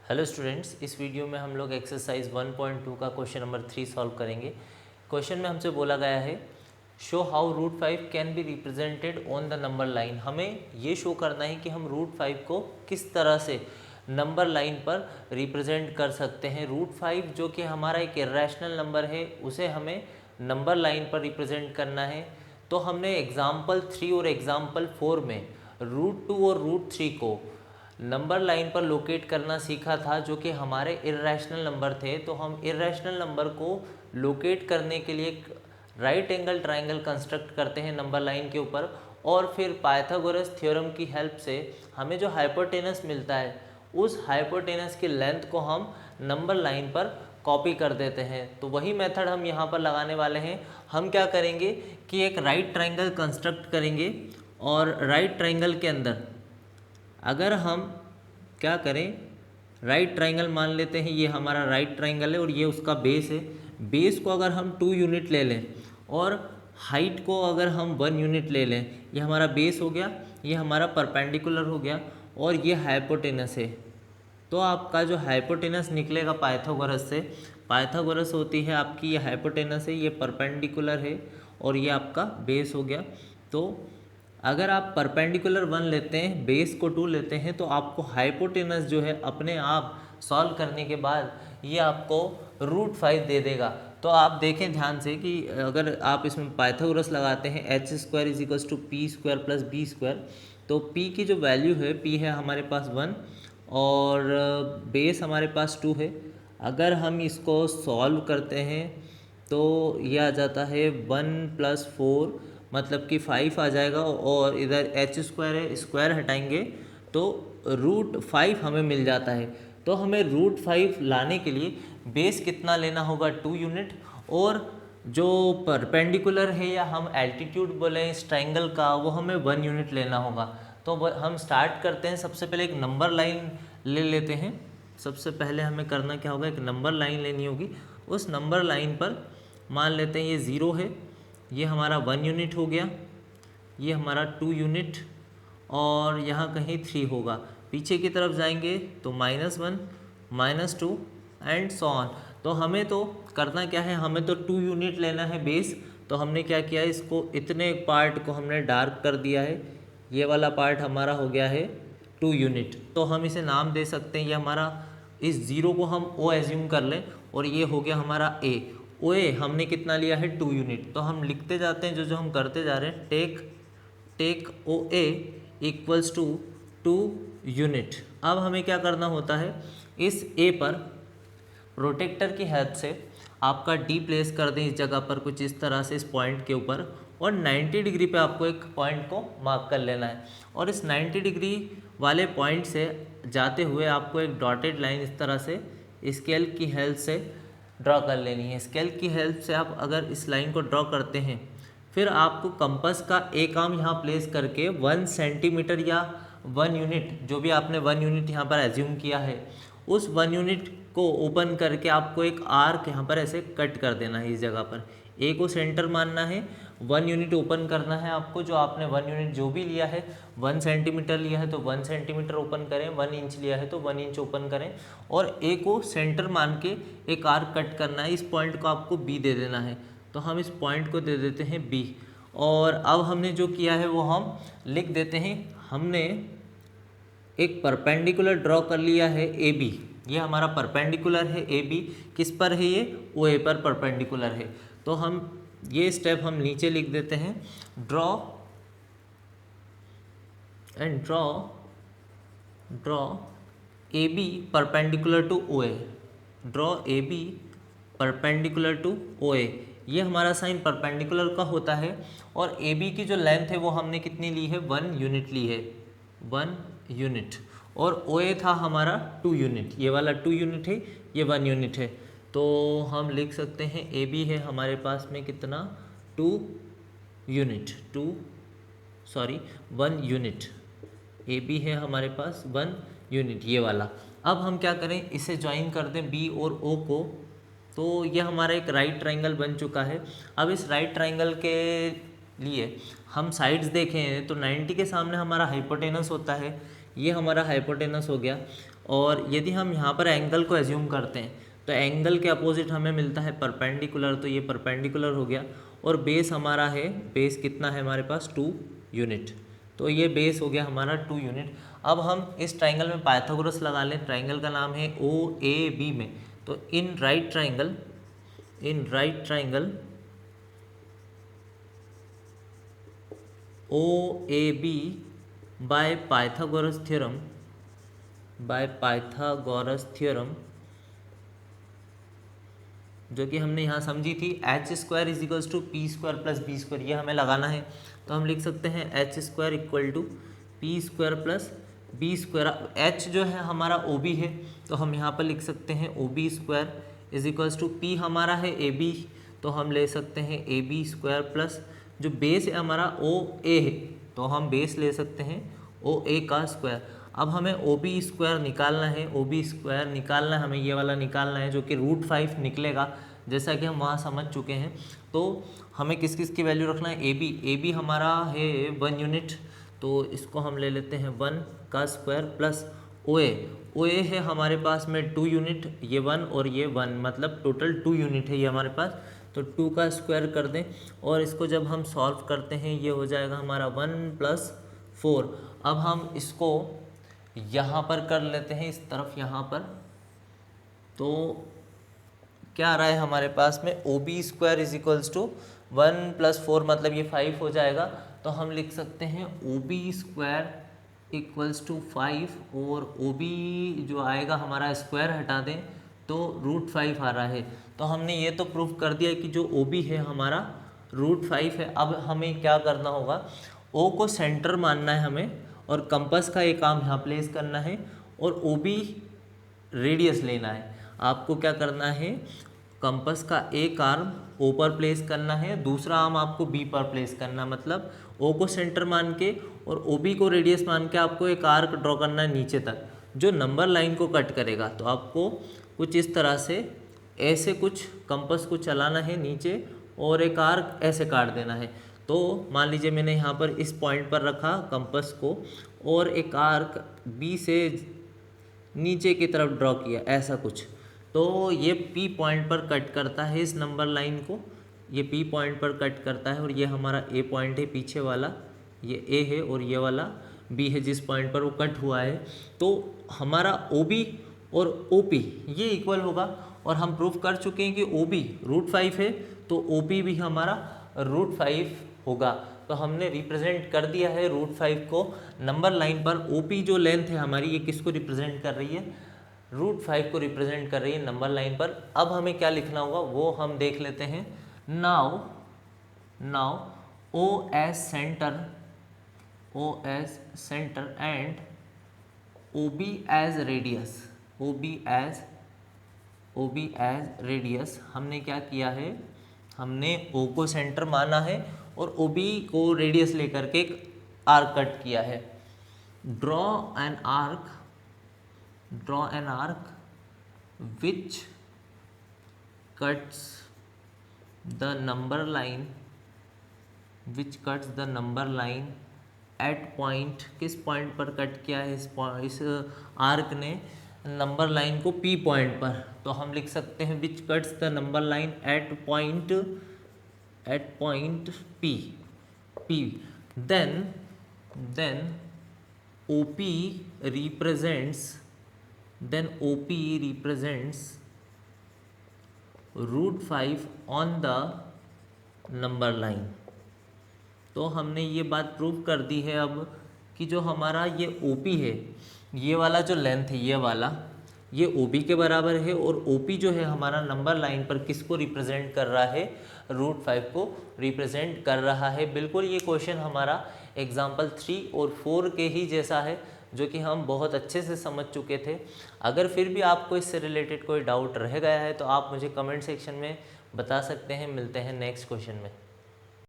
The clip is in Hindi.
हेलो स्टूडेंट्स, इस वीडियो में हम लोग एक्सरसाइज 1.2 का क्वेश्चन नंबर 3 सॉल्व करेंगे। क्वेश्चन में हमसे बोला गया है show how root 5 can be represented on the number line. हमें ये शो करना है कि हम रूट 5 को किस तरह से नंबर लाइन पर रिप्रेजेंट कर सकते हैं। रूट 5 जो कि हमारा एक इरेशनल नंबर है, उसे हमें नंबर लाइन पर रिप्रेजेंट करना है। तो हमने एग्जाम्पल 3 और एग्जाम्पल 4 में रूट 2 और रूट 3 को नंबर लाइन पर लोकेट करना सीखा था, जो कि हमारे इरेशनल नंबर थे। तो हम इरेशनल नंबर को लोकेट करने के लिए एक राइट एंगल ट्रायंगल कंस्ट्रक्ट करते हैं नंबर लाइन के ऊपर, और फिर पाइथागोरस थ्योरम की हेल्प से हमें जो हाइपोटेनस मिलता है, उस हाइपोटेनस की लेंथ को हम नंबर लाइन पर कॉपी कर देते हैं। तो वही मेथड हम यहाँ पर लगाने वाले हैं। हम क्या करेंगे कि एक राइट ट्रायंगल कंस्ट्रक्ट करेंगे, और राइट ट्रायंगल के अंदर अगर हम क्या करें, राइट ट्रायंगल मान लेते हैं, ये हमारा राइट ट्रायंगल है और ये उसका बेस है। बेस को अगर हम 2 यूनिट ले लें और हाइट को अगर हम 1 यूनिट ले लें, ये हमारा बेस हो गया, ये हमारा परपेंडिकुलर हो गया, और ये हाइपोटेनस है। तो आपका जो हाइपोटेनस निकलेगा पाइथागोरस से, पाइथागोरस होती है आपकी, ये हाइपोटेनस है, ये परपेंडिकुलर है, और ये आपका बेस हो गया। तो अगर आप परपेंडिकुलर 1 लेते हैं, बेस को 2 लेते हैं, तो आपको हाइपोटेनस जो है अपने आप सॉल्व करने के बाद ये आपको रूट 5 दे देगा। तो आप देखें ध्यान से कि अगर आप इसमें पाइथागोरस लगाते हैं h² = p² + b², तो p की जो वैल्यू है, p है हमारे पास 1 और बेस हमारे पास 2 है। अगर हम इसको सॉल्व करते हैं तो ये आ जाता है 1 + 4 मतलब कि 5 आ जाएगा, और इधर h² है, स्क्वायर हटाएंगे तो रूट 5 हमें मिल जाता है। तो हमें रूट 5 लाने के लिए बेस कितना लेना होगा, 2 यूनिट, और जो परपेंडिकुलर है या हम एल्टीट्यूड बोले इस ट्रायंगल का, वो हमें 1 यूनिट लेना होगा। तो हम स्टार्ट करते हैं। सबसे पहले एक नंबर लाइन ले लेते हैं। सबसे पहले हमें करना क्या होगा, एक नंबर लाइन लेनी होगी। उस नंबर लाइन पर मान लेते हैं ये 0 है, ये हमारा 1 यूनिट हो गया, ये हमारा 2 यूनिट, और यहाँ कहीं 3 होगा। पीछे की तरफ जाएंगे तो -1 -2 एंड सो ऑन। तो हमें तो करना क्या है, हमें तो 2 यूनिट लेना है बेस। तो हमने क्या किया, इसको इतने पार्ट को हमने डार्क कर दिया है। ये वाला पार्ट हमारा हो गया है 2 यूनिट। तो हम इसे नाम दे सकते हैं, ये हमारा, इस 0 को हम O एज्यूम कर लें, और ये हो गया हमारा A। ओए हमने कितना लिया है, 2 यूनिट। तो हम लिखते जाते हैं, जो जो हम करते जा रहे हैं, टेक OA = 2 यूनिट। अब हमें क्या करना होता है, इस A पर प्रोटेक्टर की हेल्प से आपका D प्लेस कर दें इस जगह पर, कुछ इस तरह से इस पॉइंट के ऊपर, और 90 डिग्री पे आपको एक पॉइंट को मार्क कर लेना है। और इस 90 डिग्री वाले पॉइंट से जाते हुए आपको एक डॉटेड लाइन इस तरह से स्केल की हेल्प से ड्रॉ कर लेनी है। स्केल की हेल्प से आप अगर इस लाइन को ड्रॉ करते हैं, फिर आपको कंपास का एक आर्म यहाँ प्लेस करके 1 सेंटीमीटर या 1 यूनिट, जो भी आपने 1 यूनिट यहाँ पर एज्यूम किया है, उस 1 यूनिट को ओपन करके आपको एक आर्क यहाँ पर ऐसे कट कर देना है। इस जगह पर ए को सेंटर मानना है, 1 यूनिट ओपन करना है आपको। जो आपने 1 यूनिट जो भी लिया है, 1 सेंटीमीटर लिया है तो 1 सेंटीमीटर ओपन करें, 1 इंच लिया है तो 1 इंच ओपन करें, और ए को सेंटर मान के एक आर्क कट करना है। इस पॉइंट को आपको बी दे देना है। तो हम इस पॉइंट को दे देते हैं बी, और अब हमने जो किया है वो हम लिख देते हैं। हमने एक परपेंडिकुलर ड्रॉ कर लिया है ए बी, ये हमारा परपेंडिकुलर है ए बी, किस पर है ये, ओ ए पर परपेंडिकुलर है। तो हम ये स्टेप हम नीचे लिख देते हैं, draw A B perpendicular to O A, draw A B perpendicular to O A. ये हमारा साइन परपेंडिकुलर का होता है, और ए बी की जो लेंथ है वो हमने कितनी ली है, 1 यूनिट ली है, 1 यूनिट, और ओ ए था हमारा 2 यूनिट। ये वाला 2 यूनिट है, ये 1 यूनिट है। तो हम लिख सकते हैं ए बी है हमारे पास में कितना, 2 यूनिट, 1 यूनिट। ए बी है हमारे पास 1 यूनिट, ये वाला। अब हम क्या करें, इसे ज्वाइन कर दें बी और ओ को। तो ये हमारा एक राइट ट्रायंगल बन चुका है। अब इस राइट ट्रायंगल के लिए हम साइड्स देखें तो 90 के सामने हमारा हाइपोटेनस होता है, ये हमारा हाइपोटेनस हो गया। और यदि हम यहाँ पर एंगल को एज्यूम करते हैं तो एंगल के अपोजिट हमें मिलता है परपेंडिकुलर, तो ये परपेंडिकुलर हो गया। और बेस हमारा है, बेस कितना है हमारे पास 2 यूनिट, तो ये बेस हो गया हमारा 2 यूनिट। अब हम इस ट्राइंगल में पाइथागोरस लगा लें। ट्राइंगल का नाम है OAB में, तो in right triangle OAB by Pythagoras theorem जो कि हमने यहाँ समझी थी, h² = p² + b², ये हमें लगाना है। तो हम लिख सकते हैं h² = p² + b²। h जो है हमारा OB है, तो हम यहाँ पर लिख सकते हैं OB² = p हमारा है AB, तो हम ले सकते हैं AB² प्लस जो बेस है हमारा OA है, तो हम बेस ले सकते हैं OA का स्क्वायर। अब हमें OB² निकालना है, OB² निकालना है हमें, ये वाला निकालना है जो कि √5 निकलेगा, जैसा कि हम वहाँ समझ चुके हैं। तो हमें किस किस की वैल्यू रखना है, AB हमारा है 1 यूनिट, तो इसको हम ले लेते हैं 1 का स्क्वायर प्लस OA है हमारे पास में 2 यूनिट, ये 1 और ये 1, मतलब टोटल 2 यूनिट है ये हमारे पास, तो 2 का स्क्वायर कर दें। और इसको जब हम सॉल्व करते हैं ये हो जाएगा हमारा 1 + 4। अब हम इसको यहाँ पर कर लेते हैं, इस तरफ यहाँ पर, तो क्या आ रहा है हमारे पास में OB² = 1 + 4, मतलब ये 5 हो जाएगा। तो हम लिख सकते हैं OB² = 5, और OB जो आएगा हमारा स्क्वायर हटा दें तो √5 आ रहा है। तो हमने ये तो प्रूफ कर दिया कि जो OB है हमारा √5 है। अब हमें क्या करना होगा, O को सेंटर मानना है हमें, और कंपास का एक आर्म यहाँ प्लेस करना है, और OB रेडियस लेना है। आपको क्या करना है, कंपास का एक आर्म O पर प्लेस करना है, दूसरा आर्म आपको B पर प्लेस करना, मतलब O को सेंटर मान के और OB को रेडियस मान के आपको एक आर्क ड्रॉ करना है नीचे तक, जो नंबर लाइन को कट करेगा। तो आपको कुछ इस तरह से ऐसे कुछ कंपास को चलाना है नीचे, और एक आर्क ऐसे काट देना है। तो मान लीजिए मैंने यहाँ पर इस पॉइंट पर रखा कंपास को, और एक आर्क B से नीचे की तरफ ड्रॉ किया, ऐसा कुछ। तो ये P पॉइंट पर कट करता है इस नंबर लाइन को, ये P पॉइंट पर कट करता है, और ये हमारा A पॉइंट है पीछे वाला, ये A है, और ये वाला B है जिस पॉइंट पर वो कट हुआ है। तो हमारा OB और OP ये इक्वल होगा, और हम प्रूफ कर चुके हैं कि OB √5 है, तो OP भी हमारा √5 होगा। तो हमने रिप्रेजेंट कर दिया है √5 को नंबर लाइन पर। OP जो लेंथ है हमारी, ये किसको रिप्रेजेंट कर रही है, √5 को रिप्रेजेंट कर रही है नंबर लाइन पर। अब हमें क्या लिखना होगा वो हम देख लेते हैं। Now O as center and OB as radius, हमने क्या किया है, हमने O को सेंटर माना है और OB को रेडियस लेकर के एक आर्क कट किया है। Draw an arc which cuts the number line at point, किस पॉइंट पर कट किया है इस आर्क ने नंबर लाइन को P पॉइंट पर। तो हम लिख सकते हैं which cuts the number line at point P, then OP represents √5 on the number line. तो हमने ये बात प्रूव कर दी है अब कि जो हमारा ये OP है, ये वाला जो लेंथ है ये OB के बराबर है, और OP जो है हमारा नंबर लाइन पर किसको रिप्रेजेंट कर रहा है, √5 को रिप्रेजेंट कर रहा है। बिल्कुल ये क्वेश्चन हमारा एग्जाम्पल 3 और 4 के ही जैसा है, जो कि हम बहुत अच्छे से समझ चुके थे। अगर फिर भी आपको इससे रिलेटेड कोई डाउट रह गया है तो आप मुझे कमेंट सेक्शन में बता सकते हैं। मिलते हैं नेक्स्ट क्वेश्चन में।